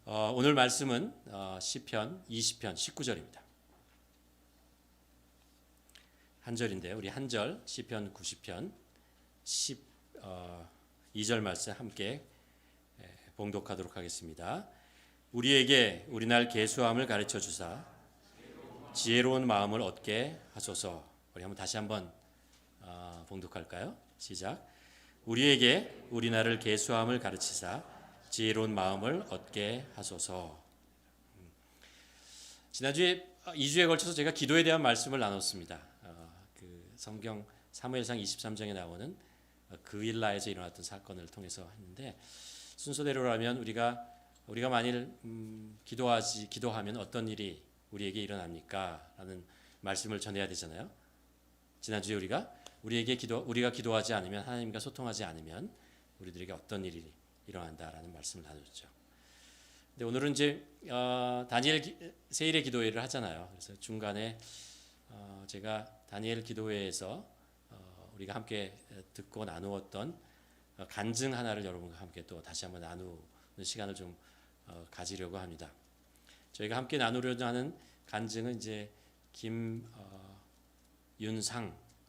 오늘 말씀은 시편 20편 19절입니다. 한 절인데요. 우리 한 절 시편 90편 12절 말씀 함께 봉독하도록 하겠습니다. 우리에게 우리날 계수함을 가르쳐 주사 지혜로운 마음을 얻게 하소서. 우리 다시 한번 봉독할까요? 시작. 우리에게 우리날을 계수함을 가르치사 지혜로운 마음을 얻게 하소서. 지난주에 2주에 걸쳐서 제가 기도에 대한 말씀을 나눴습니다. 그 성경 사무엘상 23장에 나오는 그일라에서 일어났던 사건을 통해서 했는데, 순서대로라면 우리가 만일 기도하면 어떤 일이 우리에게 일어납니까? 라는 말씀을 전해야 되잖아요. 지난주에 우리가 기도하지 않으면, 하나님과 소통하지 않으면 우리들에게 어떤 일이 일어난다라는 말씀을 나눴죠. 근데 오늘은 이제 다니엘 세일의 기도회를 하잖아요. 그래서 중간에 제가 다니엘 기도회에서 우리가 함께 듣고 나누었던 간증 하나를 여러분과 함께 또 다시 한번 나누는 시간을 좀 가지려고 합니다. 저희가 함께 나누려고 하는 간증은 이제 김윤상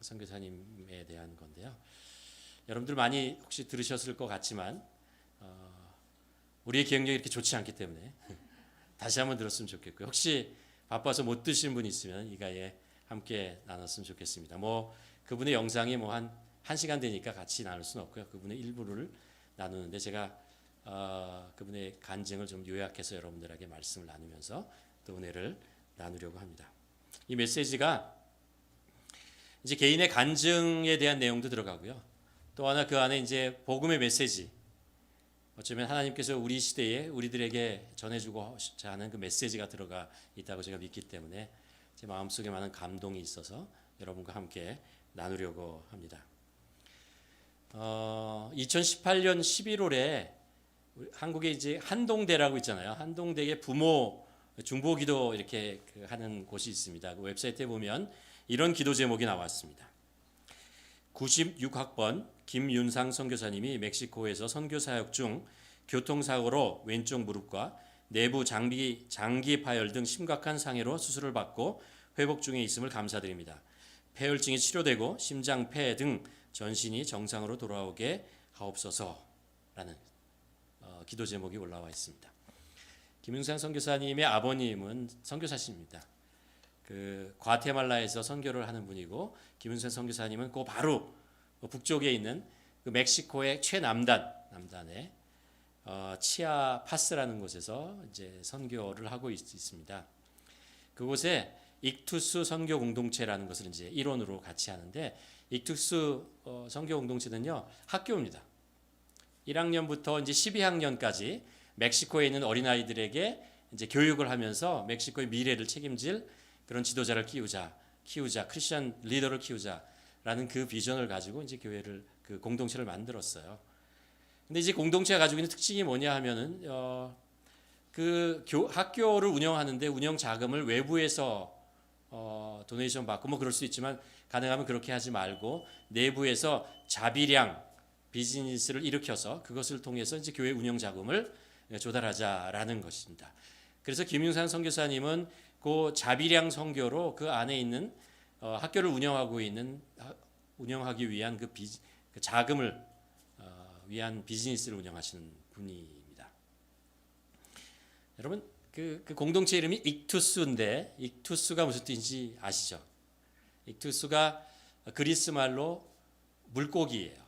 선교사님에 대한 건데요. 여러분들 많이 혹시 들으셨을 것 같지만 우리의 기억력이 이렇게 좋지 않기 때문에 다시 한번 들었으면 좋겠고요. 혹시 바빠서 못 드신 분이 있으면 이가에 함께 나눴으면 좋겠습니다. 그분의 영상이 한 시간 되니까 같이 나눌 수는 없고요. 그분의 일부를 나누는데 제가 그분의 간증을 좀 요약해서 여러분들에게 말씀을 나누면서 또 은혜를 나누려고 합니다. 이 메시지가 이제 개인의 간증에 대한 내용도 들어가고요. 또 하나 그 안에 이제 복음의 메시지, 어쩌면 하나님께서 우리 시대에 우리들에게 전해주고자 하는 그 메시지가 들어가 있다고 제가 믿기 때문에 제 마음속에 많은 감동이 있어서 여러분과 함께 나누려고 합니다. 2018년 11월에 한국에 이제 한동대라고 있잖아요. 한동대의 부모 중보기도 이렇게 하는 곳이 있습니다. 그 웹사이트에 보면 이런 기도 제목이 나왔습니다. 96학번 김윤상 선교사님이 멕시코에서 선교 사역 중 교통사고로 왼쪽 무릎과 내부 장기 파열 등 심각한 상해로 수술을 받고 회복 중에 있음을 감사드립니다. 폐혈증이 치료되고 심장, 폐 등 전신이 정상으로 돌아오게 하옵소서라는 기도 제목이 올라와 있습니다. 김윤상 선교사님의 아버님은 선교사십니다. 그 과테말라에서 선교를 하는 분이고, 김윤상 선교사님은 그 바로 북쪽에 있는 그 멕시코의 최남단에 치아파스라는 곳에서 이제 선교를 하고 있습니다. 그곳에 익투스 선교 공동체라는 것을 이제 일원으로 같이 하는데, 익투스 선교 공동체는요 학교입니다. 1학년부터 이제 12학년까지 멕시코에 있는 어린아이들에게 이제 교육을 하면서 멕시코의 미래를 책임질 그런 지도자를 키우자, 크리스천 리더를 키우자라는 그 비전을 가지고 이제 그 공동체를 만들었어요. 근데 이제 공동체가 가지고 있는 특징이 뭐냐 하면은 학교를 운영하는데 운영 자금을 외부에서 도네이션 받고 그럴 수 있지만, 가능하면 그렇게 하지 말고 내부에서 자비량 비즈니스를 일으켜서 그것을 통해서 이제 교회 운영 자금을 조달하자라는 것입니다. 그래서 김윤상 선교사님은 그 자비량 선교로 그 안에 있는 학교를 운영하기 위한 그 자금을 위한 비즈니스를 운영하시는 분입니다. 여러분 그 공동체 이름이 익투스인데, 익투스가 무슨 뜻인지 아시죠? 익투스가 그리스 말로 물고기예요.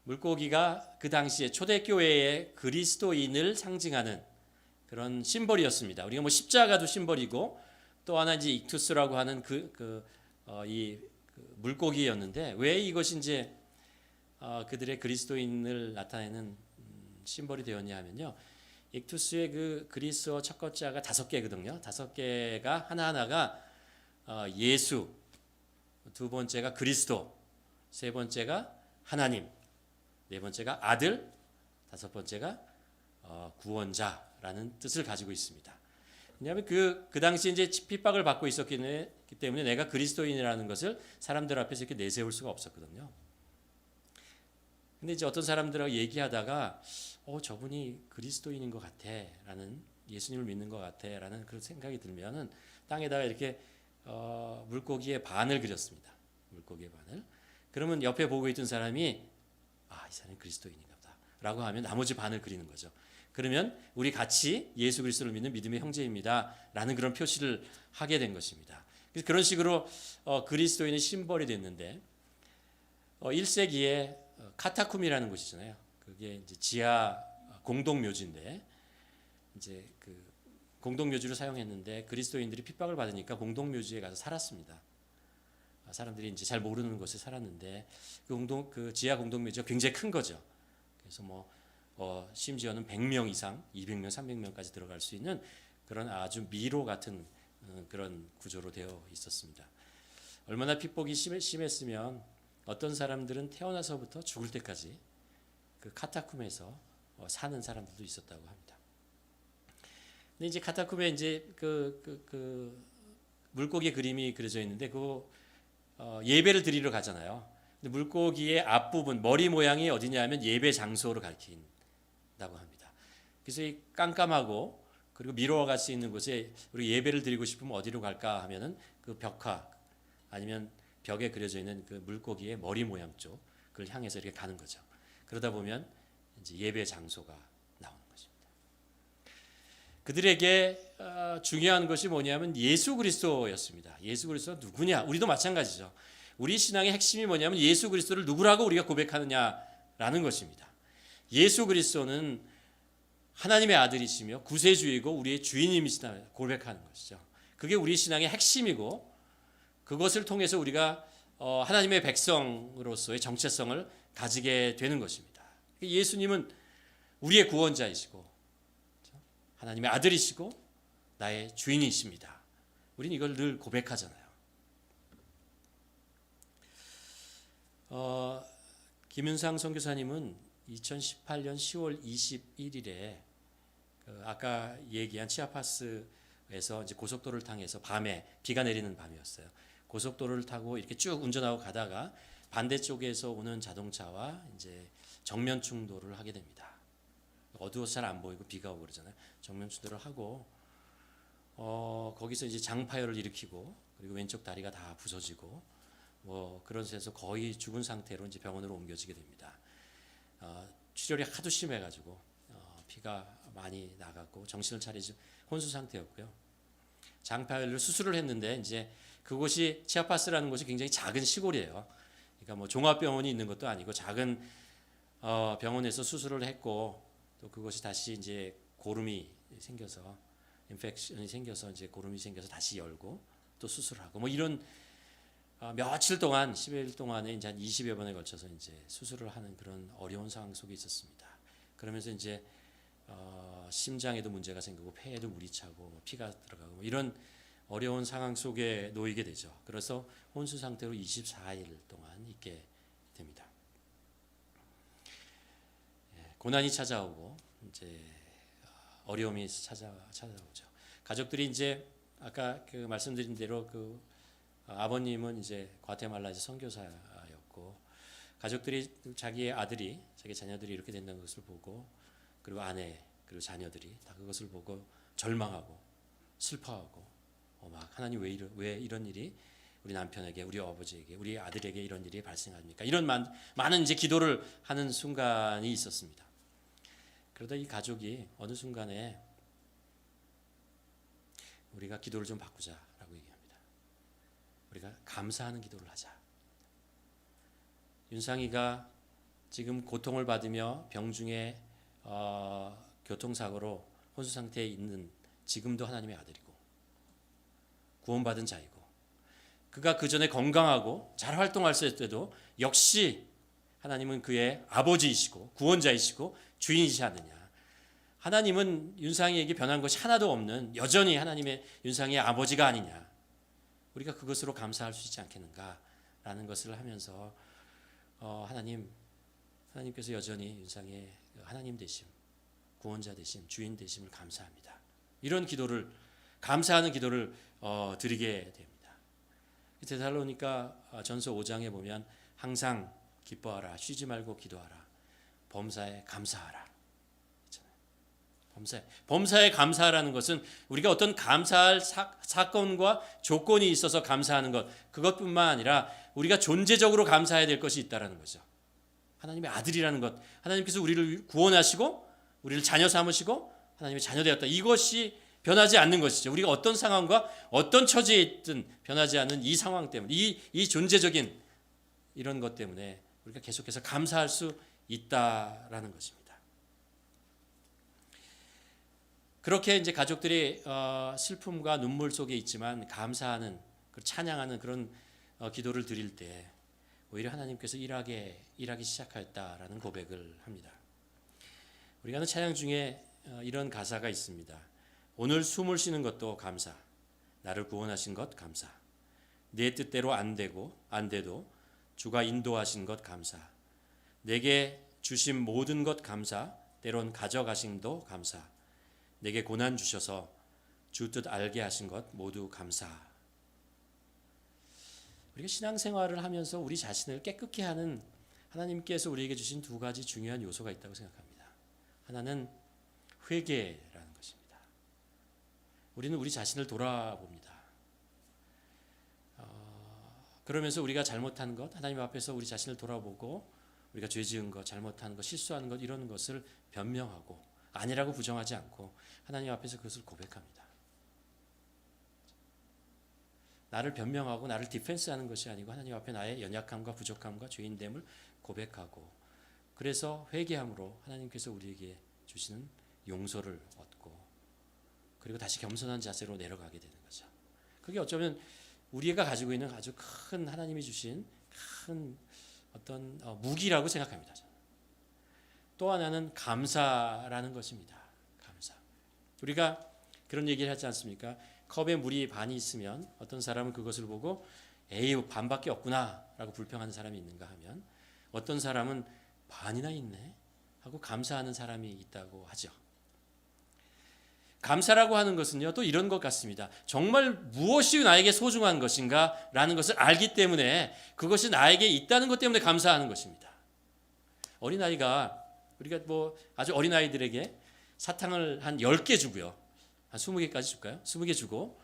물고기가 그 당시에 초대교회의 그리스도인을 상징하는 그런 심벌이었습니다. 우리가 십자가도 심벌이고, 또 하나 이제 익투스라고 하는 이 물고기였는데, 왜 이것이 이제 그들의 그리스도인을 나타내는 심벌이 되었냐 하면요, 익투스의 그 그리스어 첫 글자가 5개거든요. 5개가 하나하나가 예수, 두 번째가 그리스도, 세 번째가 하나님, 네 번째가 아들, 다섯 번째가 구원자라는 뜻을 가지고 있습니다. 왜냐하면 그 당시에 이제 핍박을 받고 있었기 때문에 내가 그리스도인이라는 것을 사람들 앞에서 이렇게 내세울 수가 없었거든요. 근데 이제 어떤 사람들하고 얘기하다가 저분이 그리스도인인 것 같아라는, 예수님을 믿는 것 같아라는 그런 생각이 들면은 땅에다가 이렇게 물고기의 반을 그렸습니다. 물고기의 반을. 그러면 옆에 보고 있던 사람이 이 사람이 그리스도인인가 보다라고 하면 나머지 반을 그리는 거죠. 그러면 우리 같이 예수 그리스도를 믿는 믿음의 형제입니다라는 그런 표시를 하게 된 것입니다. 그래서 그런 식으로 그리스도인의 심벌이 됐는데 1세기에 카타쿰이라는 곳이잖아요. 그게 이제 지하 공동묘지인데 이제 그 공동묘지로 사용했는데 그리스도인들이 핍박을 받으니까 공동묘지에 가서 살았습니다. 사람들이 이제 잘 모르는 곳에 살았는데 그 지하 공동묘지가 굉장히 큰 거죠. 그래서 심지어는 100명 이상, 200명, 300명까지 들어갈 수 있는 그런 아주 미로 같은 그런 구조로 되어 있었습니다. 얼마나 핍박이 심했으면 어떤 사람들은 태어나서부터 죽을 때까지 그 카타쿰에서 사는 사람들도 있었다고 합니다. 근데 이제 카타쿰에 이제 그 물고기 그림이 그려져 있는데 예배를 드리러 가잖아요. 근데 물고기의 앞부분 머리 모양이 어디냐면 예배 장소로 가리킨다고 합니다. 그래서 이 깜깜하고 그리고 미로와 같이 있는 곳에 우리 예배를 드리고 싶으면 어디로 갈까 하면은 그 벽화 아니면 벽에 그려져 있는 그 물고기의 머리 모양 쪽을 향해서 이렇게 가는 거죠. 그러다 보면 이제 예배 장소가 나오는 것입니다. 그들에게 중요한 것이 뭐냐면 예수 그리스도였습니다. 예수 그리스도가 누구냐? 우리도 마찬가지죠. 우리 신앙의 핵심이 뭐냐면 예수 그리스도를 누구라고 우리가 고백하느냐라는 것입니다. 예수 그리스도는 하나님의 아들이시며 구세주이고 우리의 주인님이시다 고백하는 것이죠. 그게 우리 신앙의 핵심이고 그것을 통해서 우리가 하나님의 백성으로서의 정체성을 가지게 되는 것입니다. 예수님은 우리의 구원자이시고 하나님의 아들이시고 나의 주인이십니다. 우리는 이걸 늘 고백하잖아요. 김윤상 선교사님은 2018년 10월 21일에 아까 얘기한 치아파스에서 이제 고속도로를 통해서 밤에 비가 내리는 밤이었어요. 고속도로를 타고 이렇게 쭉 운전하고 가다가 반대쪽에서 오는 자동차와 이제 정면 충돌을 하게 됩니다. 어두워서 잘 안 보이고 비가 오고 그러잖아요. 정면 충돌을 하고 거기서 이제 장파열을 일으키고 그리고 왼쪽 다리가 다 부서지고 그런 데서 거의 죽은 상태로 이제 병원으로 옮겨지게 됩니다. 출혈이 하도 심해가지고 피가 많이 나갔고 정신을 차리지 혼수 상태였고요. 장파열을 수술을 했는데 이제 그곳이 치아파스라는 곳이 굉장히 작은 시골이에요. 그러니까 종합병원이 있는 것도 아니고 작은 병원에서 수술을 했고 또 그것이 다시 이제 고름이 생겨서 인펙션이 생겨서 이제 고름이 생겨서 다시 열고 또 수술하고 이런 며칠 동안 10일 동안에 이제 한 20여 번에 걸쳐서 이제 수술을 하는 그런 어려운 상황 속에 있었습니다. 그러면서 이제 심장에도 문제가 생기고 폐에도 물이 차고 피가 들어가고 이런 어려운 상황 속에 놓이게 되죠. 그래서 혼수 상태로 24일 동안 있게 됩니다. 고난이 찾아오고 이제 어려움이 찾아오죠. 가족들이 이제 아까 그 말씀드린 대로 그 아버님은 이제 과테말라에서 선교사였고 가족들이 자기의 아들이 자기 자녀들이 이렇게 된다는 것을 보고 그리고 아내 그리고 자녀들이 다 그것을 보고 절망하고 슬퍼하고 막 하나님 왜 이런 일이 우리 남편에게 우리 아버지에게 우리 아들에게 이런 일이 발생합니까? 이런 많은 이제 기도를 하는 순간이 있었습니다. 그러다 이 가족이 어느 순간에 우리가 기도를 좀 바꾸자라고 얘기합니다. 우리가 감사하는 기도를 하자. 윤상이가 지금 고통을 받으며 병중에 교통사고로 혼수 상태에 있는 지금도 하나님의 아들이고 구원받은 자이고 그가 그 전에 건강하고 잘 활동할 때도 역시 하나님은 그의 아버지이시고 구원자이시고 주인이시 않느냐. 하나님은 윤상이에게 변한 것이 하나도 없는 여전히 하나님의 윤상이의 아버지가 아니냐. 우리가 그것으로 감사할 수 있지 않겠는가라는 것을 하면서 하나님께서 여전히 윤상이의 하나님 되심, 구원자 되심, 주인 되심을 감사합니다. 이런 기도를 감사하는 기도를 드리게 됩니다. 데살로니가 전서 5장에 보면 항상 기뻐하라, 쉬지 말고 기도하라. 범사에 감사하라. 범사에 감사하라는 것은 우리가 어떤 감사할 사건과 조건이 있어서 감사하는 것, 그것뿐만 아니라 우리가 존재적으로 감사해야 될 것이 있다라는 거죠. 하나님의 아들이라는 것, 하나님께서 우리를 구원하시고 우리를 자녀 삼으시고 하나님의 자녀 되었다. 이것이 변하지 않는 것이죠. 우리가 어떤 상황과 어떤 처지에 있든 변하지 않는 이 상황 때문에, 이 존재적인 이런 것 때문에 우리가 계속해서 감사할 수 있다라는 것입니다. 그렇게 이제 가족들이 슬픔과 눈물 속에 있지만 감사하는, 찬양하는 그런 기도를 드릴 때 오히려 하나님께서 일하기 시작하였다라는 고백을 합니다. 우리가 하는 찬양 중에 이런 가사가 있습니다. 오늘 숨을 쉬는 것도 감사, 나를 구원하신 것 감사, 내 뜻대로 안 돼도 주가 인도하신 것 감사, 내게 주신 모든 것 감사, 때론 가져가심도 감사, 내게 고난 주셔서 주 뜻 알게 하신 것 모두 감사. 우리가 신앙생활을 하면서 우리 자신을 깨끗게 하는 하나님께서 우리에게 주신 두 가지 중요한 요소가 있다고 생각합니다. 하나는 회개라는 것입니다. 우리는 우리 자신을 돌아봅니다. 그러면서 우리가 잘못한 것, 하나님 앞에서 우리 자신을 돌아보고 우리가 죄 지은 것, 잘못한 것, 실수한 것 이런 것을 변명하고 아니라고 부정하지 않고 하나님 앞에서 그것을 고백합니다. 나를 변명하고 나를 디펜스하는 것이 아니고 하나님 앞에 나의 연약함과 부족함과 죄인됨을 고백하고, 그래서 회개함으로 하나님께서 우리에게 주시는 용서를 얻고 그리고 다시 겸손한 자세로 내려가게 되는 거죠. 그게 어쩌면 우리가 가지고 있는 아주 큰 하나님이 주신 큰 어떤 무기라고 생각합니다. 또 하나는 감사라는 것입니다. 감사. 우리가 그런 얘기를 하지 않습니까? 컵에 물이 반이 있으면 어떤 사람은 그것을 보고 에이 반밖에 없구나 라고 불평하는 사람이 있는가 하면, 어떤 사람은 반이나 있네 하고 감사하는 사람이 있다고 하죠. 감사라고 하는 것은요, 또 이런 것 같습니다. 정말 무엇이 나에게 소중한 것인가 라는 것을 알기 때문에 그것이 나에게 있다는 것 때문에 감사하는 것입니다. 어린아이가, 우리가 뭐 아주 어린아이들에게 사탕을 한 10개 주고요, 한 20개까지 줄까요? 20개 주고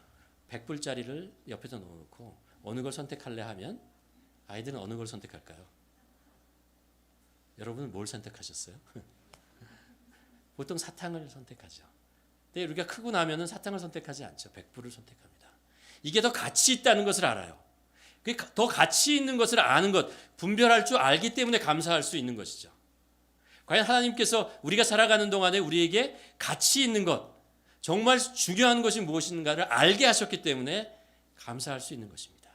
100불짜리를 옆에다 넣어놓고 어느 걸 선택할래 하면 아이들은 어느 걸 선택할까요? 여러분은 뭘 선택하셨어요? 보통 사탕을 선택하죠. 근데 우리가 크고 나면은 사탕을 선택하지 않죠. 100불을 선택합니다. 이게 더 가치 있다는 것을 알아요. 더 가치 있는 것을 아는 것, 분별할 줄 알기 때문에 감사할 수 있는 것이죠. 과연 하나님께서 우리가 살아가는 동안에 우리에게 가치 있는 것, 정말 중요한 것이 무엇인가를 알게 하셨기 때문에 감사할 수 있는 것입니다.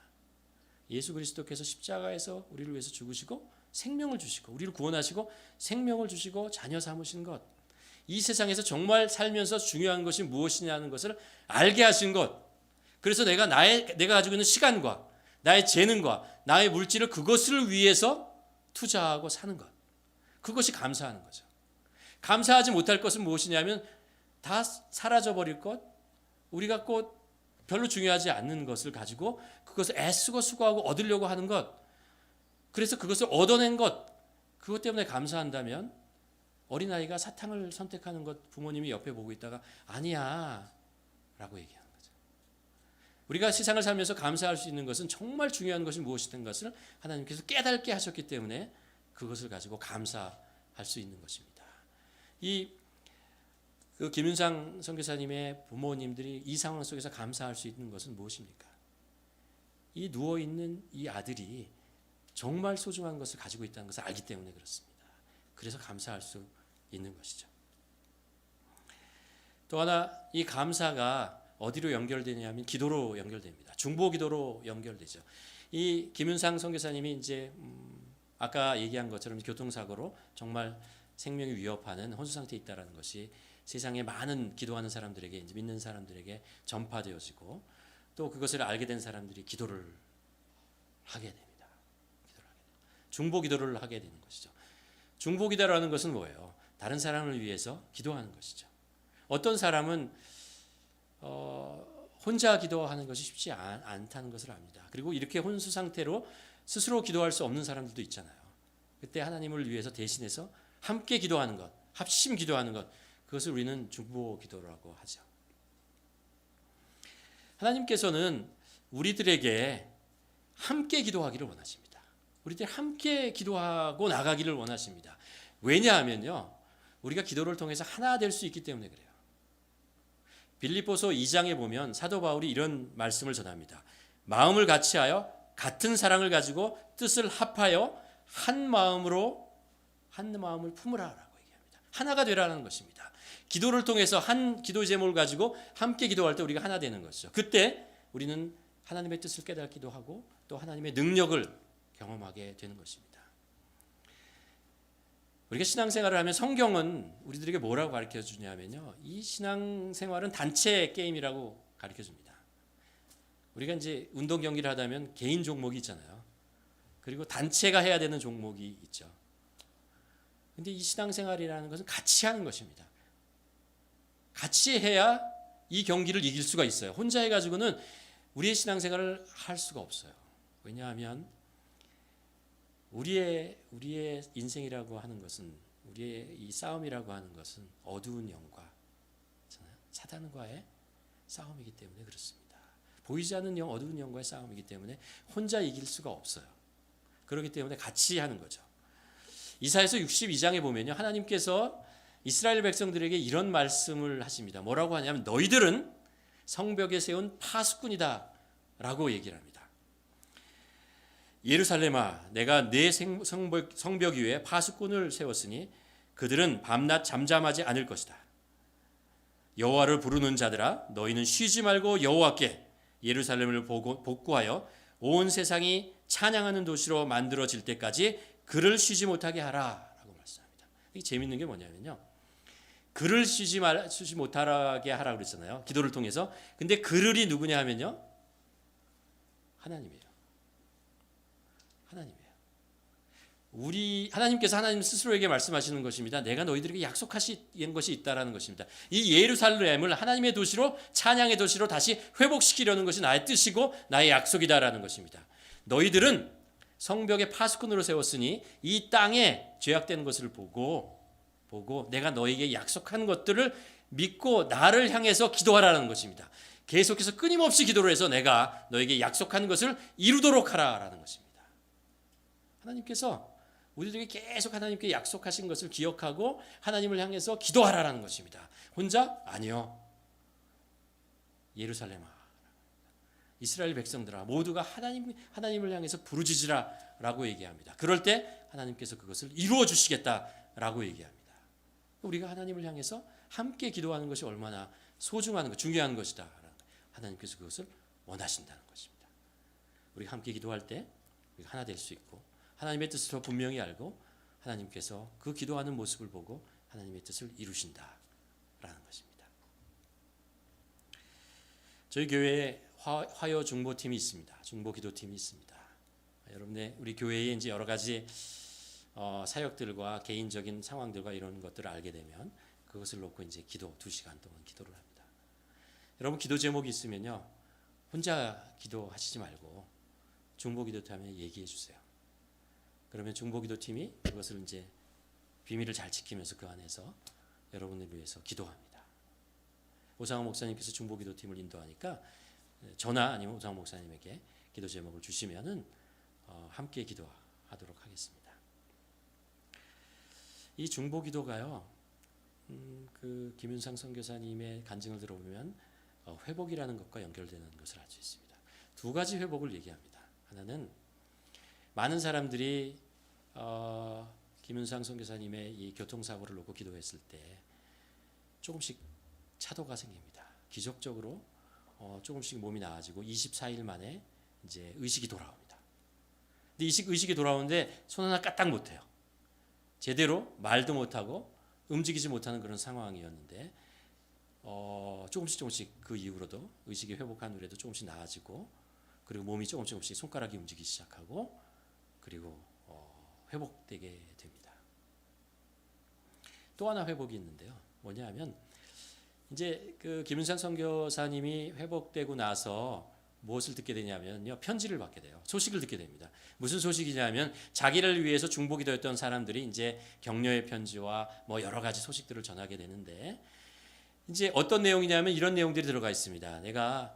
예수 그리스도께서 십자가에서 우리를 위해서 죽으시고 생명을 주시고 우리를 구원하시고 생명을 주시고 자녀 삼으신 것, 이 세상에서 정말 살면서 중요한 것이 무엇이냐는 것을 알게 하신 것, 그래서 내가 가지고 있는 시간과 나의 재능과 나의 물질을 그것을 위해서 투자하고 사는 것, 그것이 감사하는 거죠. 감사하지 못할 것은 무엇이냐면 다 사라져버릴 것, 우리가 꼭 별로 중요하지 않는 것을 가지고 그것을 애쓰고 수고하고 얻으려고 하는 것, 그래서 그것을 얻어낸 것, 그것 때문에 감사한다면 어린아이가 사탕을 선택하는 것 부모님이 옆에 보고 있다가 아니야 라고 얘기하는 거죠. 우리가 세상을 살면서 감사할 수 있는 것은 정말 중요한 것이 무엇이든 것을 하나님께서 깨닫게 하셨기 때문에 그것을 가지고 감사할 수 있는 것입니다. 그 김윤상 선교사님의 부모님들이 이 상황 속에서 감사할 수 있는 것은 무엇입니까? 이 누워있는 이 아들이 정말 소중한 것을 가지고 있다는 것을 알기 때문에 그렇습니다. 그래서 감사할 수 있는 것이죠. 또 하나, 이 감사가 어디로 연결되냐면 기도로 연결됩니다. 중보기도로 연결되죠. 이 김윤상 선교사님이 이제 아까 얘기한 것처럼 교통사고로 정말 생명이 위협하는 혼수 상태에 있다는 것이 세상에 많은 기도하는 사람들에게, 이제 믿는 사람들에게 전파되어지고 또 그것을 알게 된 사람들이 기도를 하게 됩니다. 중보기도를 하게 되는 것이죠. 중보기도라는 것은 뭐예요? 다른 사람을 위해서 기도하는 것이죠. 어떤 사람은 혼자 기도하는 것이 쉽지 않다는 것을 압니다. 그리고 이렇게 혼수 상태로 스스로 기도할 수 없는 사람들도 있잖아요. 그때 하나님을 위해서 대신해서 함께 기도하는 것, 합심 기도하는 것, 그것을 우리는 중보 기도라고 하죠. 하나님께서는 우리들에게 함께 기도하기를 원하십니다. 우리들이 함께 기도하고 나가기를 원하십니다. 왜냐하면요, 우리가 기도를 통해서 하나 될 수 있기 때문에 그래요. 빌립보서 2장에 보면 사도 바울이 이런 말씀을 전합니다. 마음을 같이하여 같은 사랑을 가지고 뜻을 합하여 한 마음을 품으라라고 얘기합니다. 하나가 되라는 것입니다. 기도를 통해서 한 기도 제목을 가지고 함께 기도할 때 우리가 하나 되는 것이죠. 그때 우리는 하나님의 뜻을 깨닫기도 하고 또 하나님의 능력을 경험하게 되는 것입니다. 우리가 신앙생활을 하면 성경은 우리들에게 뭐라고 가르쳐 주냐면요, 이 신앙생활은 단체 게임이라고 가르쳐 줍니다. 우리가 이제 운동 경기를 하다면 개인 종목이 있잖아요. 그리고 단체가 해야 되는 종목이 있죠. 근데 이 신앙생활이라는 것은 같이 하는 것입니다. 같이 해야 이 경기를 이길 수가 있어요. 혼자 해가지고는 우리의 신앙생활을 할 수가 없어요. 왜냐하면 우리의 인생이라고 하는 것은, 우리의 이 싸움이라고 하는 것은 어두운 영과 사단과의 싸움이기 때문에 그렇습니다. 보이지 않는 영, 어두운 영과의 싸움이기 때문에 혼자 이길 수가 없어요. 그렇기 때문에 같이 하는 거죠. 이사야서 62장에 보면요, 하나님께서 이스라엘 백성들에게 이런 말씀을 하십니다. 뭐라고 하냐면 너희들은 성벽에 세운 파수꾼이다 라고 얘기를 합니다. 예루살렘아, 내가 내 성벽 위에 파수꾼을 세웠으니 그들은 밤낮 잠잠하지 않을 것이다. 여호와를 부르는 자들아, 너희는 쉬지 말고 여호와께 예루살렘을 복구하여 온 세상이 찬양하는 도시로 만들어질 때까지 그를 쉬지 못하게 하라 라고 말씀합니다. 이게 재밌는 게 뭐냐면요, 그를 쉬지 못하게 하라 그랬잖아요, 기도를 통해서. 근데 그를이 누구냐 하면요, 하나님이에요. 하나님께서 하나님 스스로에게 말씀하시는 것입니다. 내가 너희들에게 약속하신 것이 있다라는 것입니다. 이 예루살렘을 하나님의 도시로, 찬양의 도시로 다시 회복시키려는 것이 나의 뜻이고 나의 약속이다라는 것입니다. 너희들은 성벽에 파수꾼으로 세웠으니 이 땅에 죄악되는 것을 보고 내가 너희에게 약속한 것들을 믿고 나를 향해서 기도하라는 것입니다. 계속해서 끊임없이 기도를 해서 내가 너에게 약속한 것을 이루도록 하라라는 것입니다. 하나님께서 우리들에게 계속 하나님께 약속하신 것을 기억하고 하나님을 향해서 기도하라는 것입니다. 혼자? 아니요. 예루살렘아, 이스라엘 백성들아, 모두가 하나님을 향해서 부르짖으라라고 얘기합니다. 그럴 때 하나님께서 그것을 이루어 주시겠다라고 얘기합니다. 우리가 하나님을 향해서 함께 기도하는 것이 얼마나 소중한 것, 중요한 것이다. 하나님께서 그것을 원하신다는 것입니다. 우리가 함께 기도할 때 우리가 하나 될 수 있고 하나님의 뜻을 더 분명히 알고 하나님께서 그 기도하는 모습을 보고 하나님의 뜻을 이루신다라는 것입니다. 저희 교회에 화요 중보팀이 있습니다. 중보 기도팀이 있습니다. 여러분의 우리 교회에 이제 여러 가지 사역들과 개인적인 상황들과 이런 것들을 알게 되면 그것을 놓고 이제 기도 2시간 동안 기도를 합니다. 여러분 기도 제목이 있으면요, 혼자 기도하시지 말고 중보 기도팀에 얘기해 주세요. 그러면 중보기도팀이 그것을 이제 비밀을 잘 지키면서 그 안에서 여러분을 위해서 기도합니다. 오상호 목사님께서 중보기도팀을 인도하니까 저나 아니면 오상호 목사님에게 기도 제목을 주시면은 함께 기도하도록 하겠습니다. 이 중보기도가요, 그 김윤상 선교사님의 간증을 들어보면 회복이라는 것과 연결되는 것을 알 수 있습니다. 2가지 회복을 얘기합니다. 하나는 많은 사람들이 김윤상 선교사님의 이 교통사고를 놓고 기도했을 때 조금씩 차도가 생깁니다. 기적적으로 조금씩 몸이 나아지고 24일 만에 이제 의식이 돌아옵니다. 근데 의식이 돌아오는데 손 하나 까딱 못해요. 제대로 말도 못하고 움직이지 못하는 그런 상황이었는데 조금씩 그 이후로도 의식이 회복한 후에도 조금씩 나아지고, 그리고 몸이 조금씩 손가락이 움직이기 시작하고, 그리고 회복되게 됩니다. 또 하나 회복이 있는데요. 뭐냐 하면 이제 그 김윤상 선교사님이 회복되고 나서 무엇을 듣게 되냐면요, 편지를 받게 돼요. 소식을 듣게 됩니다. 무슨 소식이냐면 자기를 위해서 중보기도했던 사람들이 이제 격려의 편지와 뭐 여러 가지 소식들을 전하게 되는데, 이제 어떤 내용이냐면 이런 내용들이 들어가 있습니다. 내가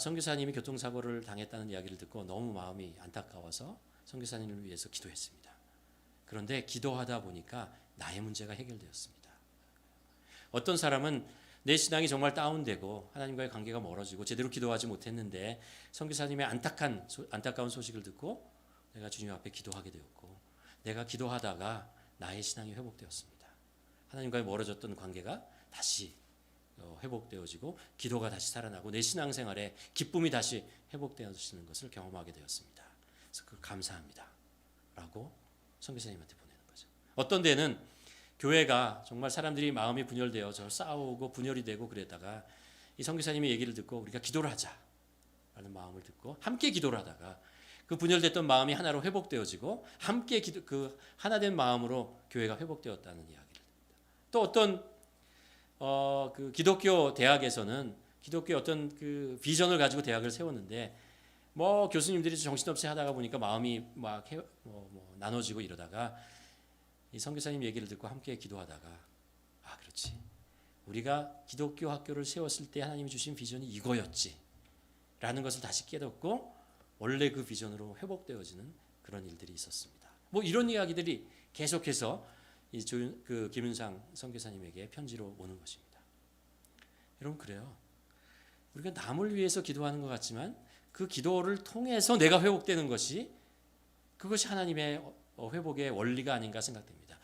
선교사님이 교통사고를 당했다는 이야기를 듣고 너무 마음이 안타까워서 선교사님을 위해서 기도했습니다. 그런데 기도하다 보니까 나의 문제가 해결되었습니다. 어떤 사람은 내 신앙이 정말 다운되고 하나님과의 관계가 멀어지고 제대로 기도하지 못했는데 선교사님의 안타까운 소식을 듣고 내가 주님 앞에 기도하게 되었고, 내가 기도하다가 나의 신앙이 회복되었습니다. 하나님과의 멀어졌던 관계가 다시 회복되어지고 기도가 다시 살아나고 내 신앙생활에 기쁨이 다시 회복되어지는 것을 경험하게 되었습니다. 그래서 그 감사합니다 라고 선교사님한테 보내는 거죠. 어떤 데는 교회가 정말 사람들이 마음이 분열되어서 싸우고 분열이 되고 그랬다가 이 선교사님의 얘기를 듣고 우리가 기도를 하자라는 마음을 듣고 함께 기도를 하다가 그 분열됐던 마음이 하나로 회복되어지고 함께 그 하나된 마음으로 교회가 회복되었다는 이야기를 듭니다. 또 어떤 그 기독교 대학에서는 기독교 어떤 그 비전을 가지고 대학을 세웠는데 뭐 교수님들이 정신없이 하다가 보니까 마음이 막 나눠지고 이러다가 이 선교사님 얘기를 듣고 함께 기도하다가 그렇지, 우리가 기독교 학교를 세웠을 때 하나님이 주신 비전이 이거였지 라는 것을 다시 깨닫고 원래 그 비전으로 회복되어지는 그런 일들이 있었습니다. 뭐 이런 이야기들이 계속해서 그 김윤상 선교사님에게 편지로 오는 것입니다. 여러분, 그래요. 우리가 남을 위해서 기도하는 것 같지만 그 기도를 통해서 내가 회복되는 것이, 그것이 하나님의 회복의 원리가 아닌가 생각됩니다.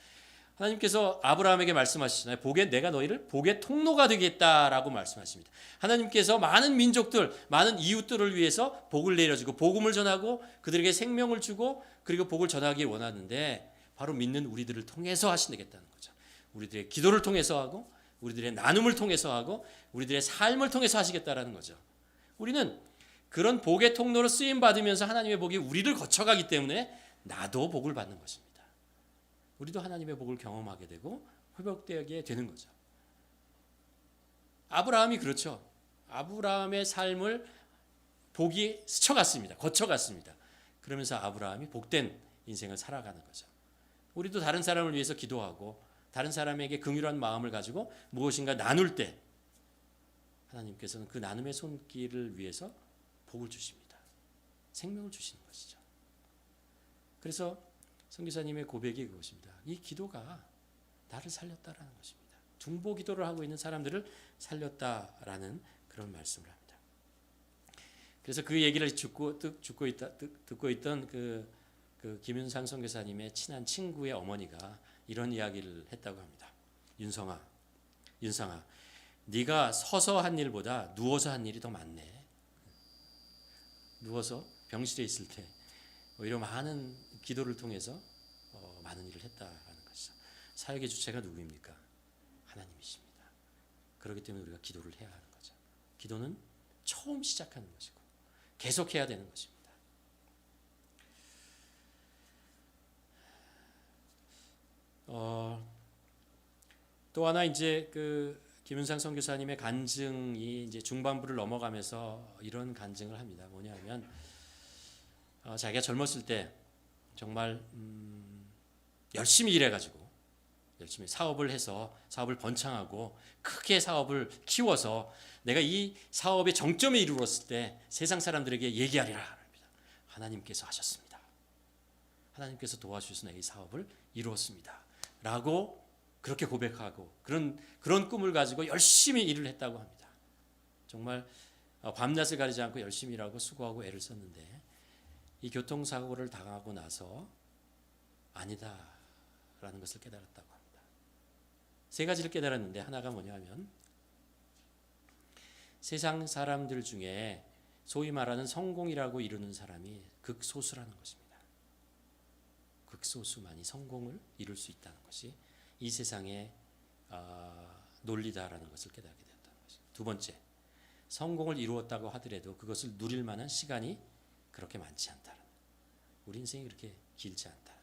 하나님께서 아브라함에게 말씀하시잖아요. 내가 너희를 복의 통로가 되겠다라고 말씀하십니다. 하나님께서 많은 민족들, 많은 이웃들을 위해서 복을 내려주고 복음을 전하고 그들에게 생명을 주고 그리고 복을 전하기 원하는데 바로 믿는 우리들을 통해서 하시겠다는 거죠. 우리들의 기도를 통해서 하고 우리들의 나눔을 통해서 하고 우리들의 삶을 통해서 하시겠다라는 거죠. 우리는 그런 복의 통로로 쓰임 받으면서 하나님의 복이 우리를 거쳐가기 때문에 나도 복을 받는 것입니다. 우리도 하나님의 복을 경험하게 되고 회복되게 되는 거죠. 아브라함이 그렇죠. 아브라함의 삶을 복이 스쳐갔습니다. 거쳐갔습니다. 그러면서 아브라함이 복된 인생을 살아가는 거죠. 우리도 다른 사람을 위해서 기도하고 다른 사람에게 긍휼한 마음을 가지고 무엇인가 나눌 때 하나님께서는 그 나눔의 손길을 위해서 복을 주십니다. 생명을 주시는 것이죠. 그래서 선교사님의 고백이 그것입니다. 이 기도가 나를 살렸다라는 것입니다. 중보 기도를 하고 있는 사람들을 살렸다라는 그런 말씀을 합니다. 그래서 그 얘기를 듣고 있던 그 김윤상 선교사님의 친한 친구의 어머니가 이런 이야기를 했다고 합니다. 윤상아, 네가 서서 한 일보다 누워서 한 일이 더 많네. 누워서 병실에 있을 때 오히려 많은 기도를 통해서 많은 일을 했다라는 것이죠. 사역의 주체가 누구입니까? 하나님이십니다. 그렇기 때문에 우리가 기도를 해야 하는 거죠. 기도는 처음 시작하는 것이고 계속해야 되는 것입니다. 또 하나 이제 그 김윤상 선교사님의 간증이 이제 중반부를 넘어가면서 이런 간증을 합니다. 뭐냐면 자기가 젊었을 때 정말 열심히 일해가지고 열심히 사업을 해서 사업을 번창하고 크게 사업을 키워서 내가 이 사업의 정점에 이르렀을 때 세상 사람들에게 얘기하리라 합니다. 하나님께서 하셨습니다. 하나님께서 도와주셔서 이 사업을 이루었습니다. 라고 그렇게 고백하고 그런 꿈을 가지고 열심히 일을 했다고 합니다. 정말 밤낮을 가리지 않고 열심히 일하고 수고하고 애를 썼는데 이 교통사고를 당하고 나서 아니다라는 것을 깨달았다고 합니다. 세 가지를 깨달았는데 하나가 뭐냐면 세상 사람들 중에 소위 말하는 성공이라고 이루는 사람이 극소수라는 것입니다. 극소수만이 성공을 이룰 수 있다는 것이 이 세상의 논리다라는 것을 깨닫게 되었다는 것입니다. 두 번째, 성공을 이루었다고 하더라도 그것을 누릴 만한 시간이 그렇게 많지 않다는, 우리 인생이 그렇게 길지 않다는.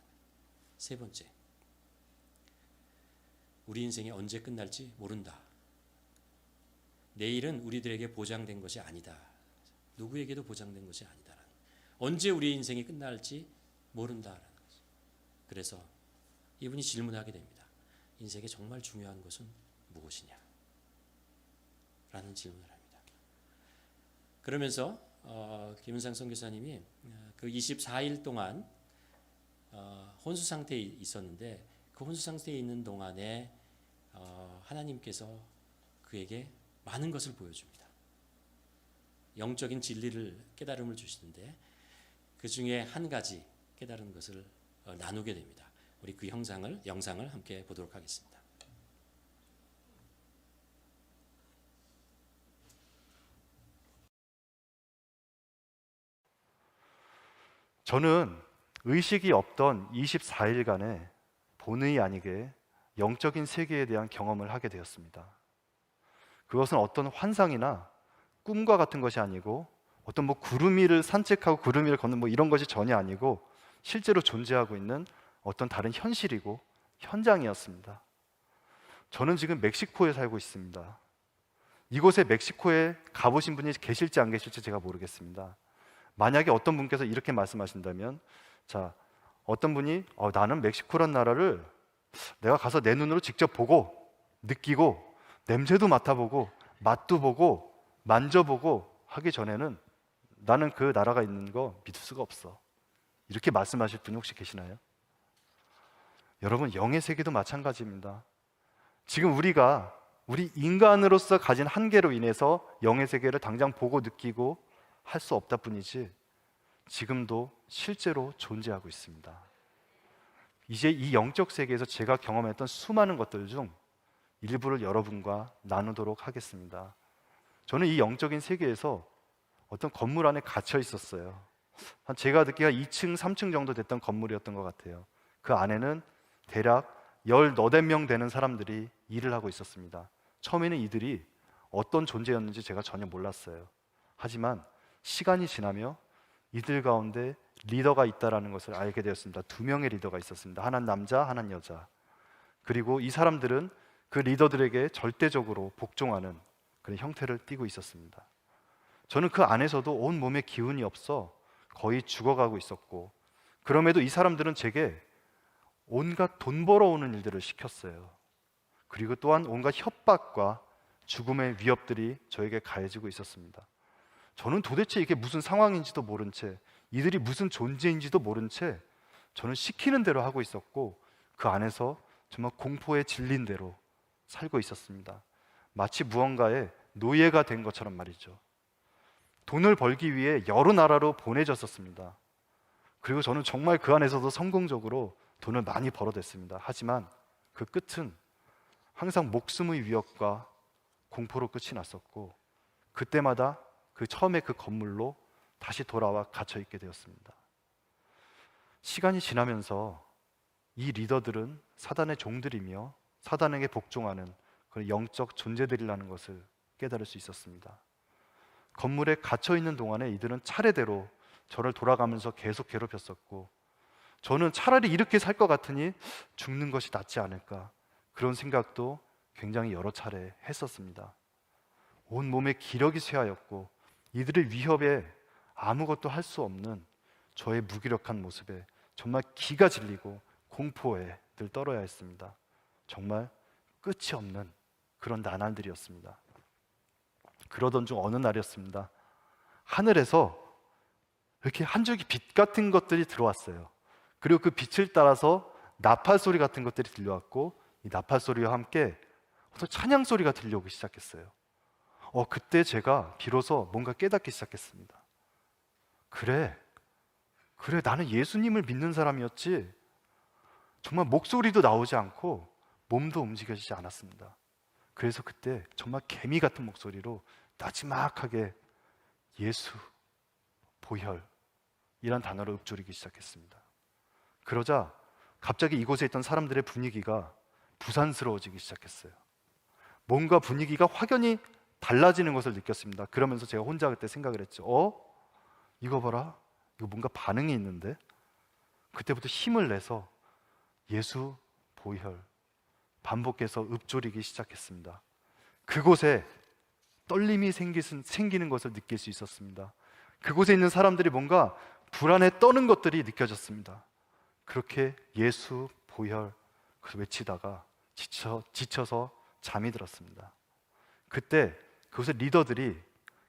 세 번째, 우리 인생이 언제 끝날지 모른다. 내일은 우리들에게 보장된 것이 아니다. 누구에게도 보장된 것이 아니다라는, 언제 우리의 인생이 끝날지 모른다라는 거죠. 그래서 이분이 질문하게 됩니다. 인생에 정말 중요한 것은 무엇이냐? 라는 질문을 합니다. 그러면서 김은상 선교사님이 그 24일 동안 혼수 상태에 있었는데, 그 혼수 상태에 있는 동안에 하나님께서 그에게 많은 것을 보여줍니다. 영적인 진리를, 깨달음을 주시는데 그 중에 한 가지 깨달은 것을 나누게 됩니다. 우리 그 영상을 함께 보도록 하겠습니다. 저는 의식이 없던 24일간의 본의 아니게 영적인 세계에 대한 경험을 하게 되었습니다. 그것은 어떤 환상이나 꿈과 같은 것이 아니고, 어떤 구름 위를 산책하고 구름 위를 걷는 이런 것이 전혀 아니고, 실제로 존재하고 있는 어떤 다른 현실이고 현장이었습니다. 저는 지금 멕시코에 살고 있습니다. 이곳에 멕시코에 가보신 분이 계실지 안 계실지 제가 모르겠습니다. 만약에 어떤 분께서 이렇게 말씀하신다면, 자, 어떤 분이 나는 멕시코란 나라를 내가 가서 내 눈으로 직접 보고 느끼고 냄새도 맡아보고 맛도 보고 만져보고 하기 전에는 나는 그 나라가 있는 거 믿을 수가 없어, 이렇게 말씀하실 분이 혹시 계시나요? 여러분, 영의 세계도 마찬가지입니다. 지금 우리 인간으로서 가진 한계로 인해서 영의 세계를 당장 보고 느끼고 할 수 없다 뿐이지, 지금도 실제로 존재하고 있습니다. 이제 이 영적 세계에서 제가 경험했던 수많은 것들 중 일부를 여러분과 나누도록 하겠습니다. 저는 이 영적인 세계에서 어떤 건물 안에 갇혀 있었어요. 제가 듣기가 2층, 3층 정도 됐던 건물이었던 것 같아요. 그 안에는 대략 18명 되는 사람들이 일을 하고 있었습니다. 처음에는 이들이 어떤 존재였는지 제가 전혀 몰랐어요. 하지만 시간이 지나며 이들 가운데 리더가 있다는 것을 알게 되었습니다. 2명의 리더가 있었습니다. 하나는 남자, 하나는 여자. 그리고 이 사람들은 그 리더들에게 절대적으로 복종하는 그런 형태를 띠고 있었습니다. 저는 그 안에서도 온 몸에 기운이 없어 거의 죽어가고 있었고, 그럼에도 이 사람들은 제게 온갖 돈 벌어오는 일들을 시켰어요. 그리고 또한 온갖 협박과 죽음의 위협들이 저에게 가해지고 있었습니다. 저는 도대체 이게 무슨 상황인지도 모른 채, 이들이 무슨 존재인지도 모른 채 저는 시키는 대로 하고 있었고, 그 안에서 정말 공포에 질린 대로 살고 있었습니다. 마치 무언가의 노예가 된 것처럼 말이죠. 돈을 벌기 위해 여러 나라로 보내졌었습니다. 그리고 저는 정말 그 안에서도 성공적으로 돈을 많이 벌어댔습니다. 하지만 그 끝은 항상 목숨의 위협과 공포로 끝이 났었고, 그때마다 처음에 그 건물로 다시 돌아와 갇혀 있게 되었습니다. 시간이 지나면서 이 리더들은 사단의 종들이며 사단에게 복종하는 그런 영적 존재들이라는 것을 깨달을 수 있었습니다. 건물에 갇혀 있는 동안에 이들은 차례대로 저를 돌아가면서 계속 괴롭혔었고, 저는 차라리 이렇게 살 것 같으니 죽는 것이 낫지 않을까, 그런 생각도 굉장히 여러 차례 했었습니다. 온 몸에 기력이 쇠하였고, 이들의 위협에 아무것도 할 수 없는 저의 무기력한 모습에 정말 기가 질리고 공포에 늘 떨어야 했습니다. 정말 끝이 없는 그런 나날들이었습니다. 그러던 중 어느 날이었습니다. 하늘에서 이렇게 한 줄기 빛 같은 것들이 들어왔어요. 그리고 그 빛을 따라서 나팔 소리 같은 것들이 들려왔고, 이 나팔 소리와 함께 어떤 찬양 소리가 들려오기 시작했어요. 그때 제가 비로소 뭔가 깨닫기 시작했습니다. 그래, 나는 예수님을 믿는 사람이었지, 정말 목소리도 나오지 않고 몸도 움직여지지 않았습니다. 그래서 그때 정말 개미 같은 목소리로 나지막하게 예수, 보혈 이란 단어를 읊조리기 시작했습니다. 그러자 갑자기 이곳에 있던 사람들의 분위기가 부산스러워지기 시작했어요. 뭔가 분위기가 확연히 달라지는 것을 느꼈습니다. 그러면서 제가 혼자 그때 생각을 했죠. 이거 봐라, 이거 뭔가 반응이 있는데. 그때부터 힘을 내서 예수, 보혈 반복해서 읊조리기 시작했습니다. 그곳에 떨림이 생기는 것을 느낄 수 있었습니다. 그곳에 있는 사람들이 뭔가 불안에 떠는 것들이 느껴졌습니다. 그렇게 예수 보혈 외치다가 지쳐서 잠이 들었습니다. 그때 그곳의 리더들이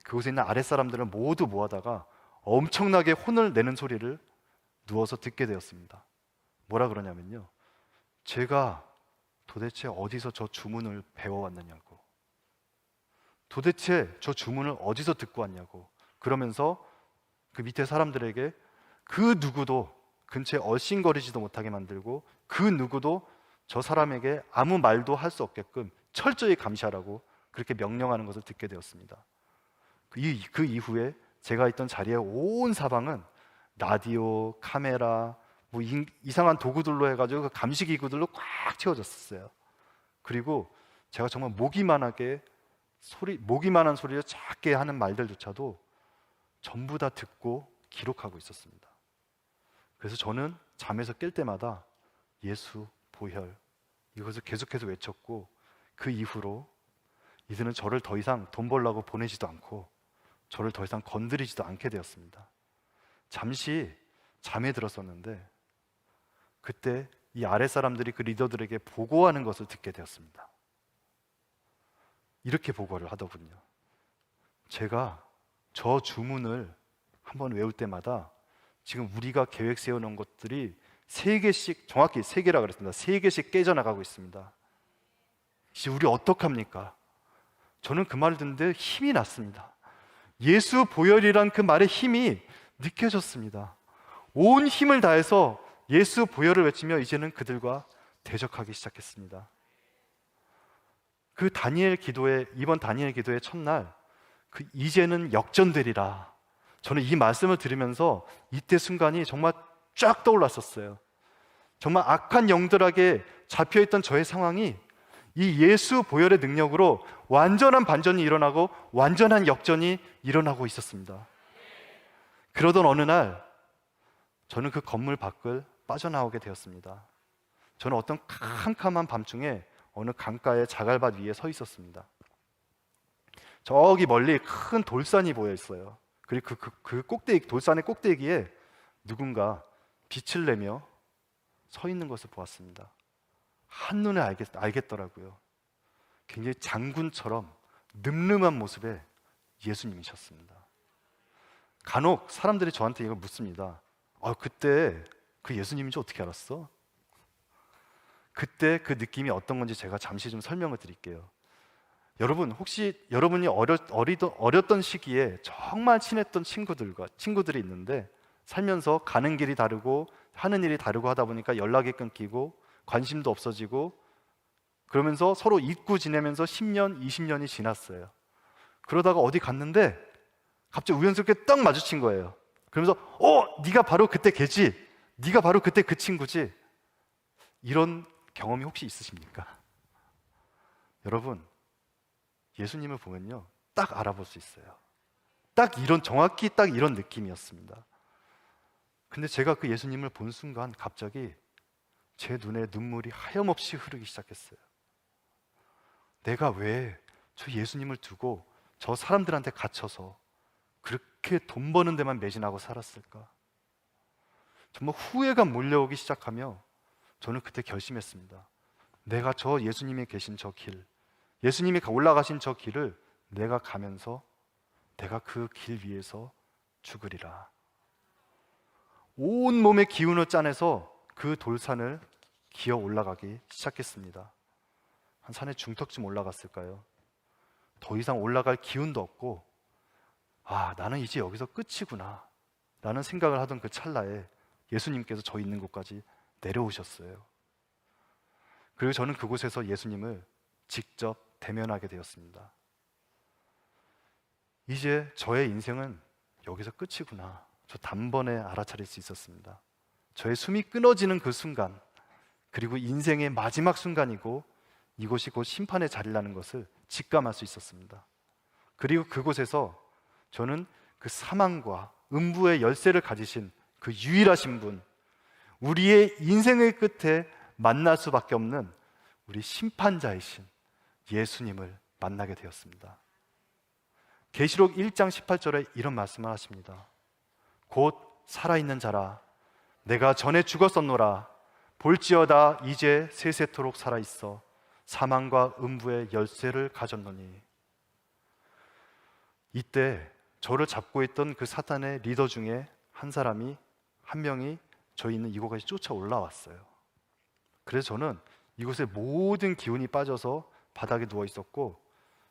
그곳에 있는 아랫사람들을 모두 모아다가 엄청나게 혼을 내는 소리를 누워서 듣게 되었습니다. 뭐라 그러냐면요, 제가 도대체 어디서 저 주문을 배워왔느냐고, 도대체 저 주문을 어디서 듣고 왔냐고, 그러면서 그 밑에 사람들에게 그 누구도 근처에 얼씬거리지도 못하게 만들고 그 누구도 저 사람에게 아무 말도 할 수 없게끔 철저히 감시하라고 그렇게 명령하는 것을 듣게 되었습니다. 그 이후에 제가 있던 자리에 온 사방은 라디오, 카메라, 뭐 이상한 도구들로 해가지고 그 감시기구들로 꽉 채워졌었어요. 그리고 제가 정말 모기만한 소리를 작게 하는 말들조차도 전부 다 듣고 기록하고 있었습니다. 그래서 저는 잠에서 깰 때마다 예수, 보혈 이것을 계속해서 외쳤고, 그 이후로 이들은 저를 더 이상 돈 벌라고 보내지도 않고 저를 더 이상 건드리지도 않게 되었습니다. 잠시 잠에 들었었는데 그때 이 아랫사람들이 그 리더들에게 보고하는 것을 듣게 되었습니다. 이렇게 보고를 하더군요. 제가 저 주문을 한번 외울 때마다 지금 우리가 계획 세워놓은 것들이 3개씩, 정확히 3개라 그랬습니다. 3개씩 깨져나가고 있습니다. 이제 우리 어떡합니까? 저는 그 말을 듣는데 힘이 났습니다. 예수 보혈이란 그 말의 힘이 느껴졌습니다. 온 힘을 다해서 예수 보혈을 외치며 이제는 그들과 대적하기 시작했습니다. 이번 다니엘 기도의 첫날, 이제는 역전되리라, 저는 이 말씀을 들으면서 이때 순간이 정말 쫙 떠올랐었어요. 정말 악한 영들에게 잡혀있던 저의 상황이 이 예수 보혈의 능력으로 완전한 반전이 일어나고 완전한 역전이 일어나고 있었습니다. 그러던 어느 날 저는 그 건물 밖을 빠져나오게 되었습니다. 저는 어떤 캄캄한 밤중에 어느 강가의 자갈밭 위에 서 있었습니다. 저기 멀리 큰 돌산이 보여 있어요. 그리고 그 꼭대기, 돌산의 꼭대기에 누군가 빛을 내며 서 있는 것을 보았습니다. 한눈에 알겠더라고요. 굉장히 장군처럼 늠름한 모습의 예수님이셨습니다. 간혹 사람들이 저한테 이걸 묻습니다. 그때 그 예수님인지 어떻게 알았어? 그때 그 느낌이 어떤 건지 제가 잠시 좀 설명을 드릴게요. 여러분, 혹시 여러분이 어렸던 시기에 정말 친했던 친구들이 있는데 살면서 가는 길이 다르고 하는 일이 다르고 하다 보니까 연락이 끊기고 관심도 없어지고 그러면서 서로 잊고 지내면서 10년, 20년이 지났어요. 그러다가 어디 갔는데 갑자기 우연스럽게 딱 마주친 거예요. 그러면서 네가 바로 그때 걔지? 네가 바로 그때 그 친구지? 이런 경험이 혹시 있으십니까? 여러분, 예수님을 보면요, 딱 알아볼 수 있어요. 정확히 딱 이런 느낌이었습니다. 근데 제가 그 예수님을 본 순간 갑자기 제 눈에 눈물이 하염없이 흐르기 시작했어요. 내가 왜 저 예수님을 두고 저 사람들한테 갇혀서 그렇게 돈 버는 데만 매진하고 살았을까? 정말 후회가 몰려오기 시작하며 저는 그때 결심했습니다. 내가 저 예수님이 계신 저 길, 예수님이 올라가신 저 길을 내가 가면서 내가 그 길 위에서 죽으리라. 온 몸의 기운을 짜내서 그 돌산을 기어 올라가기 시작했습니다. 한 산의 중턱쯤 올라갔을까요? 더 이상 올라갈 기운도 없고 나는 이제 여기서 끝이구나 라는 생각을 하던 그 찰나에 예수님께서 저 있는 곳까지 내려오셨어요. 그리고 저는 그곳에서 예수님을 직접 대면하게 되었습니다. 이제 저의 인생은 여기서 끝이구나, 저 단번에 알아차릴 수 있었습니다. 저의 숨이 끊어지는 그 순간, 그리고 인생의 마지막 순간이고 이곳이 곧 심판의 자리라는 것을 직감할 수 있었습니다. 그리고 그곳에서 저는 그 사망과 음부의 열쇠를 가지신 그 유일하신 분, 우리의 인생의 끝에 만날 수밖에 없는 우리 심판자이신 예수님을 만나게 되었습니다. 계시록 1장 18절에 이런 말씀을 하십니다. 곧 살아있는 자라 내가 전에 죽었었노라 볼지어다 이제 세세토록 살아있어 사망과 음부의 열쇠를 가졌노니. 이때 저를 잡고 있던 그 사탄의 리더 중에 한 명이 저희 있는 이곳까지 쫓아 올라왔어요. 그래서 저는 이곳에 모든 기운이 빠져서 바닥에 누워 있었고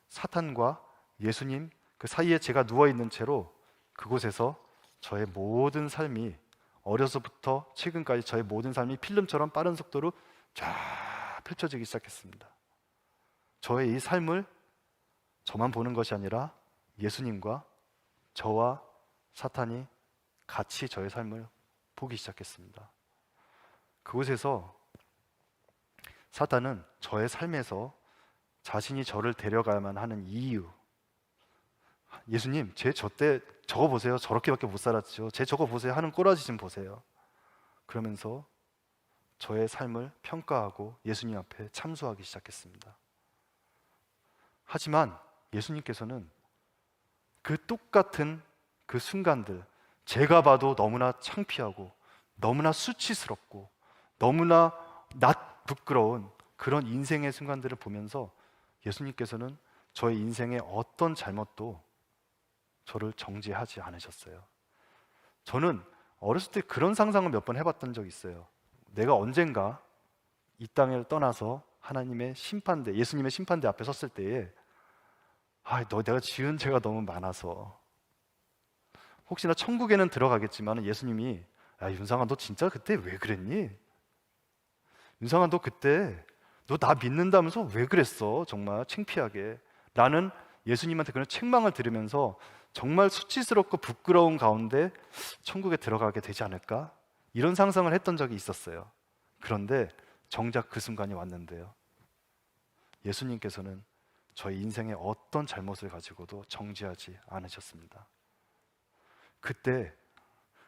사탄과 예수님 그 사이에 제가 누워 있는 채로 그곳에서 저의 모든 삶이 어려서부터 최근까지 저의 모든 삶이 필름처럼 빠른 속도로 쫙 펼쳐지기 시작했습니다. 저의 이 삶을 저만 보는 것이 아니라 예수님과 저와 사탄이 같이 저의 삶을 보기 시작했습니다. 그곳에서 사탄은 저의 삶에서 자신이 저를 데려가야만 하는 이유, 예수님 제 저 때 저거 보세요, 저렇게밖에 못 살았죠, 제 저거 보세요 하는 꼬라지 좀 보세요, 그러면서 저의 삶을 평가하고 예수님 앞에 참소하기 시작했습니다. 하지만 예수님께서는 그 똑같은 그 순간들, 제가 봐도 너무나 창피하고 너무나 수치스럽고 너무나 부끄러운 그런 인생의 순간들을 보면서 예수님께서는 저의 인생의 어떤 잘못도 저를 정죄하지 않으셨어요. 저는 어렸을 때 그런 상상을 몇 번 해봤던 적이 있어요. 내가 언젠가 이 땅을 떠나서 하나님의 심판대, 예수님의 심판대 앞에 섰을 때에 내가 지은 죄가 너무 많아서 혹시나 천국에는 들어가겠지만 예수님이 윤상아 너 진짜 그때 왜 그랬니? 윤상아 너 그때 너 나 믿는다면서 왜 그랬어? 정말 창피하게. 나는 예수님한테 그런 책망을 들으면서 정말 수치스럽고 부끄러운 가운데 천국에 들어가게 되지 않을까? 이런 상상을 했던 적이 있었어요. 그런데 정작 그 순간이 왔는데요, 예수님께서는 저희 인생의 어떤 잘못을 가지고도 정죄하지 않으셨습니다. 그때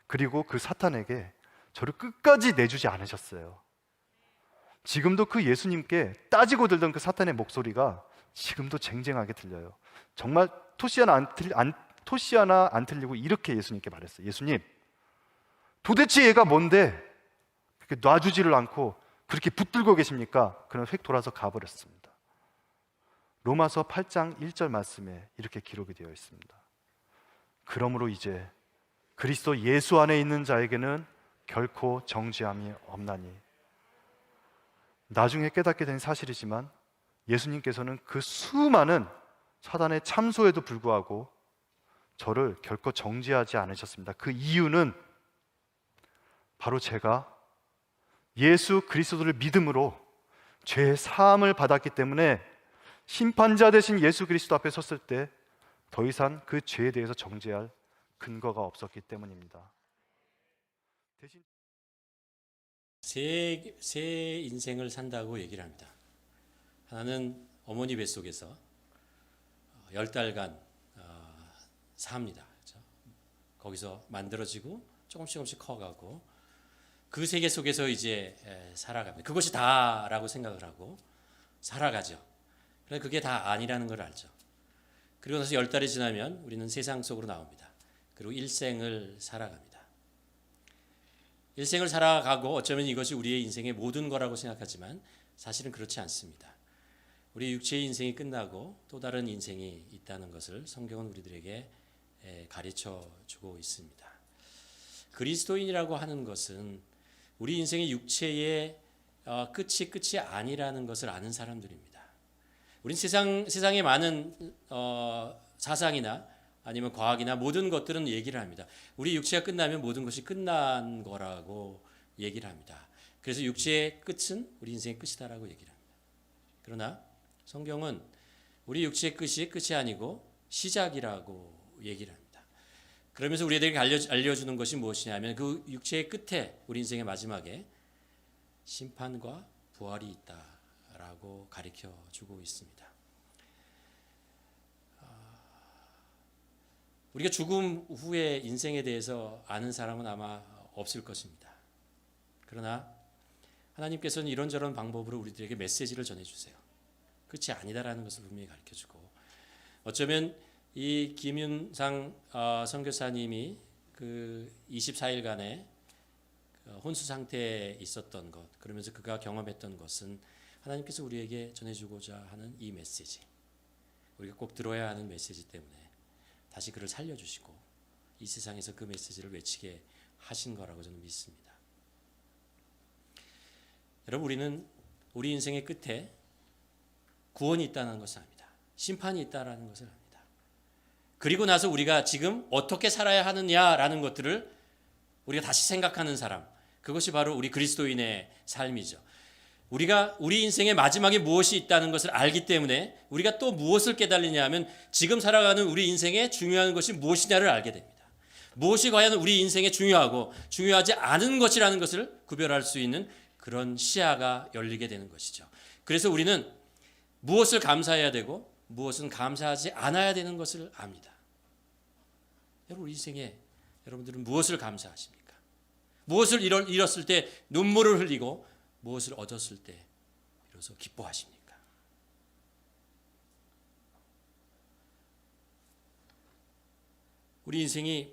그리고 그 사탄에게 저를 끝까지 내주지 않으셨어요. 지금도 그 예수님께 따지고 들던 그 사탄의 목소리가 지금도 쟁쟁하게 들려요. 정말 토시 하나 안 틀리고 이렇게 예수님께 말했어요. 예수님, 도대체 얘가 뭔데 그렇게 놔주지를 않고 그렇게 붙들고 계십니까? 그럼 휙 돌아서 가버렸습니다. 로마서 8장 1절 말씀에 이렇게 기록이 되어 있습니다. 그러므로 이제 그리스도 예수 안에 있는 자에게는 결코 정죄함이 없나니. 나중에 깨닫게 된 사실이지만 예수님께서는 그 수많은 사단의 참소에도 불구하고 저를 결코 정죄하지 않으셨습니다. 그 이유는 바로 제가 예수 그리스도를 믿음으로 죄 사함을 받았기 때문에 심판자 되신 예수 그리스도 앞에 섰을 때 더 이상 그 죄에 대해서 정죄할 근거가 없었기 때문입니다. 대신 새 인생을 산다고 얘기를 합니다. 하나는 어머니 뱃속에서 10달간 삽니다. 그렇죠? 거기서 만들어지고 조금씩 커가고 그 세계 속에서 이제 살아갑니다. 그것이 다라고 생각을 하고 살아가죠. 그런데 그게 다 아니라는 걸 알죠. 그리고 나서 10달이 지나면 우리는 세상 속으로 나옵니다. 그리고 일생을 살아갑니다. 일생을 살아가고 어쩌면 이것이 우리의 인생의 모든 거라고 생각하지만 사실은 그렇지 않습니다. 우리 육체의 인생이 끝나고 또 다른 인생이 있다는 것을 성경은 우리들에게 가르쳐 주고 있습니다. 그리스도인이라고 하는 것은 우리 인생의 육체의 끝이 아니라는 것을 아는 사람들입니다. 우린 세상의 많은 사상이나 아니면 과학이나 모든 것들은 얘기를 합니다. 우리 육체가 끝나면 모든 것이 끝난 거라고 얘기를 합니다. 그래서 육체의 끝은 우리 인생의 끝이다라고 얘기를 합니다. 그러나 성경은 우리 육체의 끝이 아니고 시작이라고 얘기를 합니다. 그러면서 우리에게 알려주는 것이 무엇이냐면 그 육체의 끝에 우리 인생의 마지막에 심판과 부활이 있다라고 가르쳐 주고 있습니다. 우리가 죽음 후의 인생에 대해서 아는 사람은 아마 없을 것입니다. 그러나 하나님께서는 이런저런 방법으로 우리들에게 메시지를 전해주세요. 끝이 아니다라는 것을 분명히 가르쳐주고 어쩌면 이 김윤상 선교사님이 그 24일간의 혼수 상태에 있었던 것, 그러면서 그가 경험했던 것은 하나님께서 우리에게 전해주고자 하는 이 메시지, 우리가 꼭 들어야 하는 메시지 때문에 다시 그를 살려주시고 이 세상에서 그 메시지를 외치게 하신 거라고 저는 믿습니다. 여러분, 우리는 우리 인생의 끝에 구원이 있다는 것을 압니다. 심판이 있다는 것을 압니다. 그리고 나서 우리가 지금 어떻게 살아야 하느냐라는 것들을 우리가 다시 생각하는 사람, 그것이 바로 우리 그리스도인의 삶이죠. 우리가 우리 인생의 마지막에 무엇이 있다는 것을 알기 때문에 우리가 또 무엇을 깨달으냐 하면 지금 살아가는 우리 인생에 중요한 것이 무엇이냐를 알게 됩니다. 무엇이 과연 우리 인생에 중요하고 중요하지 않은 것이라는 것을 구별할 수 있는 그런 시야가 열리게 되는 것이죠. 그래서 우리는 무엇을 감사해야 되고 무엇은 감사하지 않아야 되는 것을 압니다. 여러분, 우리 인생에 여러분들은 무엇을 감사하십니까? 무엇을 잃었을 때 눈물을 흘리고 무엇을 얻었을 때 비로소 기뻐하십니까? 우리 인생이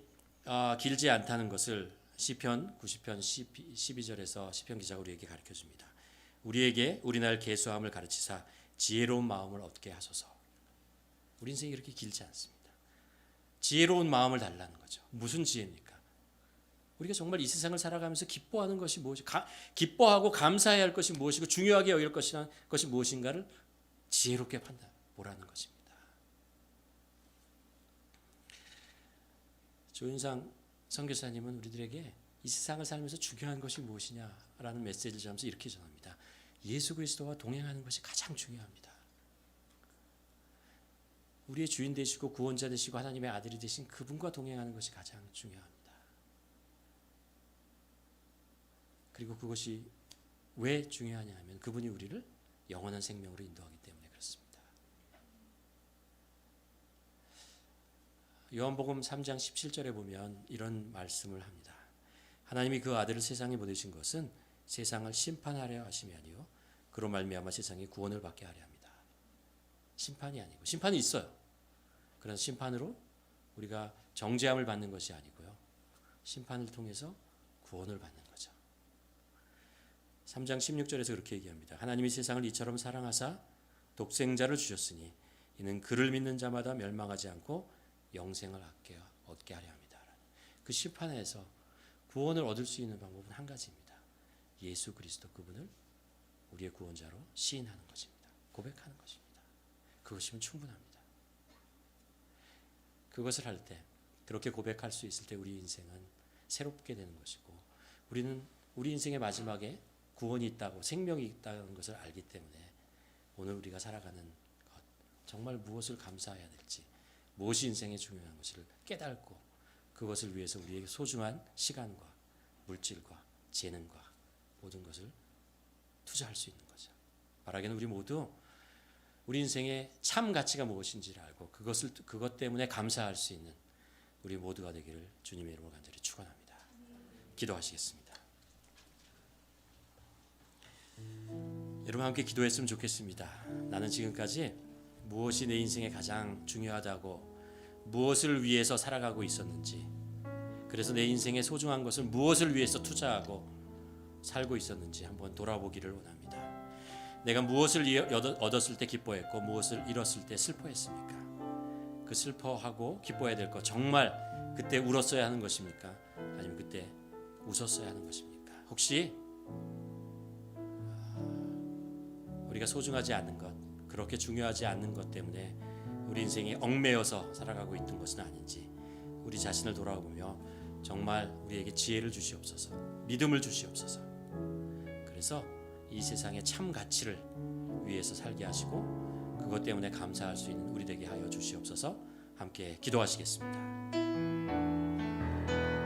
길지 않다는 것을 시편 90편 12절에서 시편 기자가 우리에게 가르쳐 줍니다. 우리에게 우리날 계수함을 가르치사 지혜로운 마음을 얻게 하소서. 우리 인생이 이렇게 길지 않습니다. 지혜로운 마음을 달라는 거죠. 무슨 지혜입니까? 우리가 정말 이 세상을 살아가면서 기뻐하는 것이 무엇이, 기뻐하고 감사해야 할 것이 무엇이고 중요하게 여길 것이 무엇인가를 지혜롭게 보라는 것입니다. 조윤상 선교사님은 우리들에게 이 세상을 살면서 중요한 것이 무엇이냐라는 메시지를 전하면서 이렇게 전합니다. 예수 그리스도와 동행하는 것이 가장 중요합니다. 우리의 주인 되시고 구원자 되시고 하나님의 아들이 되신 그분과 동행하는 것이 가장 중요합니다. 그리고 그것이 왜 중요하냐 하면 그분이 우리를 영원한 생명으로 인도하기 때문에 그렇습니다. 요한복음 3장 17절에 보면 이런 말씀을 합니다. 하나님이 그 아들을 세상에 보내신 것은 세상을 심판하려 하심이 아니요 그로 말미암아 세상이 구원을 받게 하려 합니다. 심판이 아니고, 심판이 있어요. 그런 심판으로 우리가 정죄함을 받는 것이 아니고요, 심판을 통해서 구원을 받는 거죠. 3장 16절에서 그렇게 얘기합니다. 하나님이 세상을 이처럼 사랑하사 독생자를 주셨으니 이는 그를 믿는 자마다 멸망하지 않고 영생을 얻게 하려 합니다. 그 심판에서 구원을 얻을 수 있는 방법은 한 가지입니다. 예수 그리스도 그분을 우리의 구원자로 시인하는 것입니다. 고백하는 것입니다. 그것이면 충분합니다. 그것을 할 때, 그렇게 고백할 수 있을 때 우리 인생은 새롭게 되는 것이고, 우리는 우리 인생의 마지막에 구원이 있다고, 생명이 있다는 것을 알기 때문에 오늘 우리가 살아가는 것, 정말 무엇을 감사해야 될지, 무엇이 인생에 중요한 것을 깨닫고 그것을 위해서 우리에게 소중한 시간과 물질과 재능과 모든 것을 투자할 수 있는 거죠. 말하기는 우리 모두 우리 인생의 참 가치가 무엇인지를 알고 그것 때문에 감사할 수 있는 우리 모두가 되기를 주님의 이름으로 간절히 축원합니다. 기도하시겠습니다. 여러분 함께 기도했으면 좋겠습니다. 나는 지금까지 무엇이 내 인생에 가장 중요하다고, 무엇을 위해서 살아가고 있었는지, 그래서 내 인생의 소중한 것을 무엇을 위해서 투자하고 살고 있었는지 한번 돌아보기를 원합니다. 내가 무엇을 얻었을 때 기뻐했고 무엇을 잃었을 때 슬퍼했습니까? 그 슬퍼하고 기뻐해야 될 것, 정말 그때 울었어야 하는 것입니까? 아니면 그때 웃었어야 하는 것입니까? 혹시 우리가 소중하지 않는 것, 그렇게 중요하지 않는 것 때문에 우리 인생이 얽매여서 살아가고 있던 것은 아닌지 우리 자신을 돌아보며 정말 우리에게 지혜를 주시옵소서, 믿음을 주시옵소서. 그래서 이 세상의 참 가치를 위해서 살게 하시고 그것 때문에 감사할 수 있는 우리 되게 하여 주시옵소서. 함께 기도하시겠습니다.